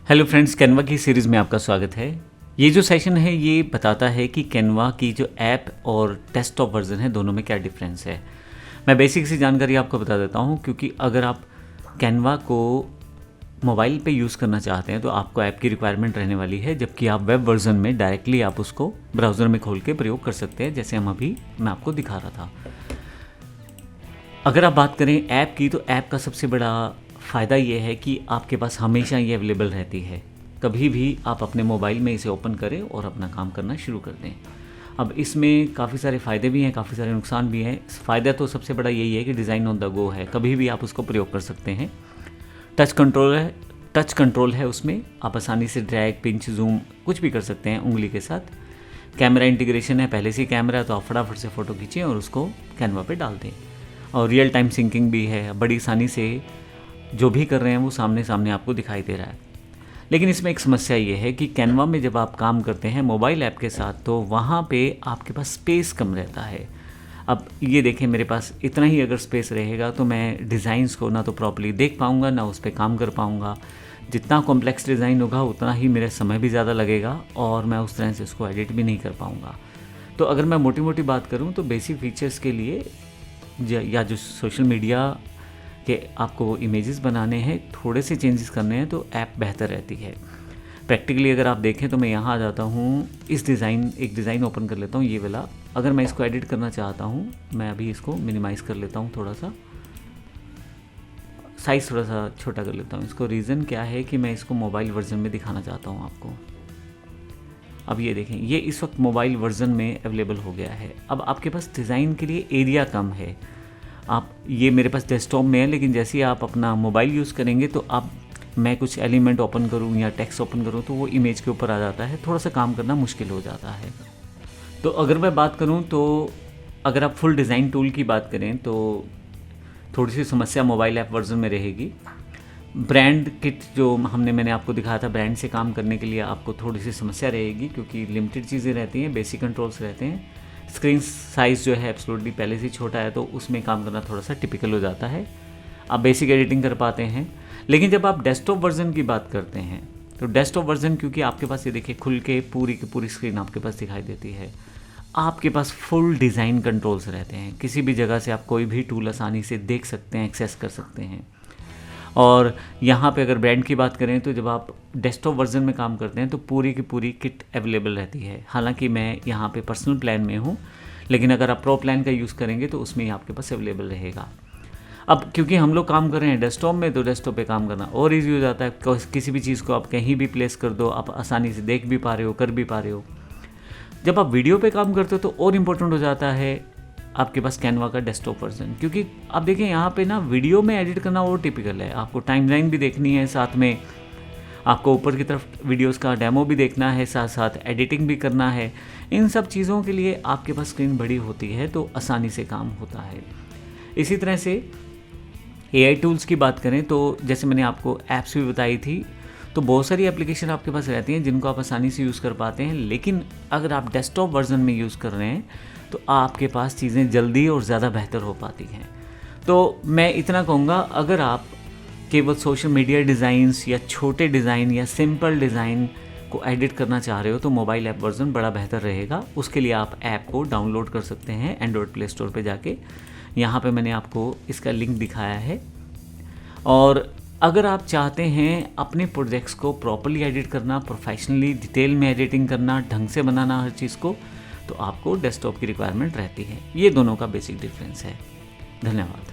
Hello friends, Canva की series में आपका स्वागत है। ये जो सेशन है ये बताता है कि कैनवा की जो ऐप और डेस्कटॉप वर्जन है दोनों में क्या डिफरेंस है। मैं बेसिक सी जानकारी आपको बता देता हूँ, क्योंकि अगर आप कैनवा को मोबाइल पे यूज़ करना चाहते हैं तो आपको ऐप की रिक्वायरमेंट रहने वाली है, जबकि आप वेब वर्जन में डायरेक्टली आप उसको ब्राउज़र में खोल के प्रयोग कर सकते हैं, जैसे मैं आपको दिखा रहा था। अगर आप बात करें ऐप की, तो ऐप का सबसे बड़ा फ़ायदा ये है कि आपके पास हमेशा ये अवेलेबल रहती है। कभी भी आप अपने मोबाइल में इसे ओपन करें और अपना काम करना शुरू कर दें। अब इसमें काफ़ी सारे फ़ायदे भी हैं, काफ़ी सारे नुकसान भी हैं। फ़ायदा तो सबसे बड़ा यही है कि डिज़ाइन ऑन द गो है, कभी भी आप उसको प्रयोग कर सकते हैं। टच कंट्रोल है उसमें, आप आसानी से ड्रैग, पिंच, जूम कुछ भी कर सकते हैं उंगली के साथ। कैमरा इंटीग्रेशन है, पहले से ही कैमरा है तो आप फटाफट से फ़ोटो खींचें और उसको कैनवा पे डाल दें। और रियल टाइम सिंकिंग भी है, बड़ी आसानी से जो भी कर रहे हैं वो सामने सामने आपको दिखाई दे रहा है। लेकिन इसमें एक समस्या ये है कि कैनवा में जब आप काम करते हैं मोबाइल ऐप के साथ, तो वहाँ पे आपके पास स्पेस कम रहता है। अब ये देखें, मेरे पास इतना ही अगर स्पेस रहेगा तो मैं डिज़ाइंस को ना तो प्रॉपर्ली देख पाऊँगा, ना उस पर काम कर पाऊँगा। जितना कॉम्प्लेक्स डिज़ाइन होगा उतना ही मेरा समय भी ज़्यादा लगेगा और मैं उस तरह से उसको एडिट भी नहीं कर पाऊँगा। तो अगर मैं मोटी मोटी बात करूँ तो बेसिक फीचर्स के लिए या जो सोशल मीडिया कि आपको इमेजेस बनाने हैं, थोड़े से चेंजेस करने हैं, तो ऐप बेहतर रहती है। प्रैक्टिकली अगर आप देखें तो मैं यहाँ आ जाता हूँ, एक डिज़ाइन ओपन कर लेता हूँ, ये वाला। अगर मैं इसको एडिट करना चाहता हूँ, मैं अभी इसको मिनिमाइज़ कर लेता हूँ, थोड़ा सा साइज़ थोड़ा सा छोटा कर लेता हूँ इसको। रीज़न क्या है कि मैं इसको मोबाइल वर्जन में दिखाना चाहता हूँ आपको। अब ये देखें, ये इस वक्त मोबाइल वर्जन में अवेलेबल हो गया है। अब आपके पास डिज़ाइन के लिए एरिया कम है। ये मेरे पास डेस्कटॉप में है, लेकिन जैसे ही आप अपना मोबाइल यूज़ करेंगे तो मैं कुछ एलिमेंट ओपन करूँ या टेक्स्ट ओपन करूँ तो वो इमेज के ऊपर आ जाता है, थोड़ा सा काम करना मुश्किल हो जाता है। तो अगर मैं बात करूँ तो अगर आप फुल डिज़ाइन टूल की बात करें तो थोड़ी सी समस्या मोबाइल ऐप वर्जन में रहेगी। ब्रांड किट जो मैंने आपको दिखाया था, ब्रांड से काम करने के लिए आपको थोड़ी सी समस्या रहेगी, क्योंकि लिमिटेड चीज़ें रहती हैं, बेसिक कंट्रोल्स रहते हैं। स्क्रीन साइज़ जो है एब्सोल्युटली पहले से छोटा है, तो उसमें काम करना थोड़ा सा टिपिकल हो जाता है। आप बेसिक एडिटिंग कर पाते हैं। लेकिन जब आप डेस्कटॉप वर्जन की बात करते हैं तो डेस्कटॉप वर्जन, क्योंकि आपके पास ये देखिए खुल के पूरी की पूरी स्क्रीन आपके पास दिखाई देती है, आपके पास फुल डिज़ाइन कंट्रोल्स रहते हैं। किसी भी जगह से आप कोई भी टूल आसानी से देख सकते हैं, एक्सेस कर सकते हैं। और यहाँ पे अगर ब्रांड की बात करें तो जब आप डेस्कटॉप वर्जन में काम करते हैं तो पूरी की पूरी किट अवेलेबल रहती है। हालांकि मैं यहाँ पे पर्सनल प्लान में हूँ, लेकिन अगर आप प्रो प्लान का यूज़ करेंगे तो उसमें ही आपके पास अवेलेबल रहेगा। अब क्योंकि हम लोग काम कर रहे हैं डेस्कटॉप में, तो डेस्कटॉप पे काम करना और ईजी हो जाता है। किसी भी चीज़ को आप कहीं भी प्लेस कर दो, आप आसानी से देख भी पा रहे हो, कर भी पा रहे हो। जब आप वीडियो पे काम करते हो तो और इम्पोर्टेंट हो जाता है आपके पास कैनवा का डेस्कटॉप वर्जन, क्योंकि आप देखें यहाँ पे ना वीडियो में एडिट करना और टिपिकल है। आपको टाइमलाइन भी देखनी है, साथ में आपको ऊपर की तरफ वीडियोस का डेमो भी देखना है, साथ साथ एडिटिंग भी करना है। इन सब चीज़ों के लिए आपके पास स्क्रीन बड़ी होती है तो आसानी से काम होता है। इसी तरह से AI टूल्स की बात करें तो जैसे मैंने आपको ऐप्स भी बताई थी, तो बहुत सारी एप्लीकेशन आपके पास रहती हैं जिनको आप आसानी से यूज़ कर पाते हैं। लेकिन अगर आप डेस्कटॉप वर्जन में यूज़ कर रहे हैं तो आपके पास चीज़ें जल्दी और ज़्यादा बेहतर हो पाती हैं। तो मैं इतना कहूँगा, अगर आप केवल सोशल मीडिया डिज़ाइंस या छोटे डिज़ाइन या सिंपल डिज़ाइन को एडिट करना चाह रहे हो तो मोबाइल ऐप वर्जन बड़ा बेहतर रहेगा। उसके लिए आप ऐप को डाउनलोड कर सकते हैं एंड्रॉयड प्ले स्टोर पे जाके। यहाँ पे मैंने आपको इसका लिंक दिखाया है। और अगर आप चाहते हैं अपने प्रोजेक्ट्स को प्रॉपर्ली एडिट करना, प्रोफेशनली डिटेल में एडिटिंग करना, ढंग से बनाना हर चीज़ को, तो आपको डेस्कटॉप की रिक्वायरमेंट रहती है। ये दोनों का बेसिक डिफरेंस है। धन्यवाद।